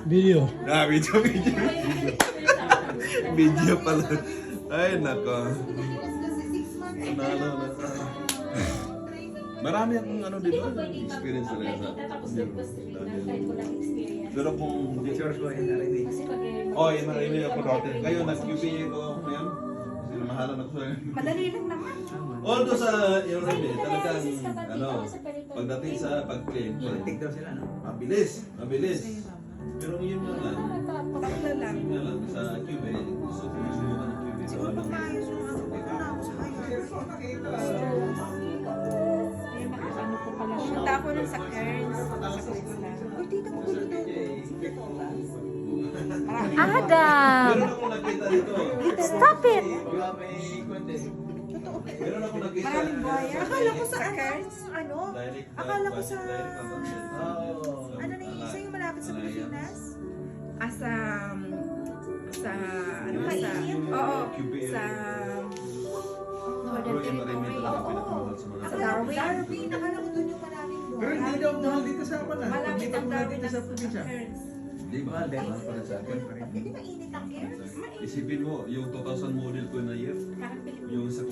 Video. Video. Video pala. Ay, nako. Nanalo na. Marami akong ano dito, experience talaga sa pero kung hindi sure ko yung narinig. Oh, yung narinig ako dati. Kayo, nag-QPA ko ako ngayon. Mahalan ako sa Madali lang naman. although sa yung narinig, talagang, ano, pagdating sa pag-play, Politik daw sila, no? mabilis. Pero yun nga lang, Bakla lang. yun nga lang, sa QPA, gusto ko susubukan ng QPA. So, Siguro ano, pag maayos yung ako, dito na ako sa Ano po pala siya? Punta ako nun sa Cairns. Uy, tita mo gulo daw. Adam! meron akong nakita dito. Stop it! Totoo. Meron akong nakita. Maraming buhaya. Akala ko sa Cairns. Ano? Akala ko sa... Ano na yun? Sa yung malapit sa Pilipinas? Sa... Ano ba? Sa... Oo. Sa... Pero yung marami talaga pinakamahal sa mga Sa Darwin. Darwin. Akala ko dun yung maraming buhaya. Pero hindi daw mahal dito sa apa na. Malapit Dito ang muna Darwin dito sa probinsya. Cairns. Di ba? Mahal pa rin sa akin. Hindi mainit ang Cairns? Isipin mo, yung 2000 model ko na year, Parang Pilipinas. yung sa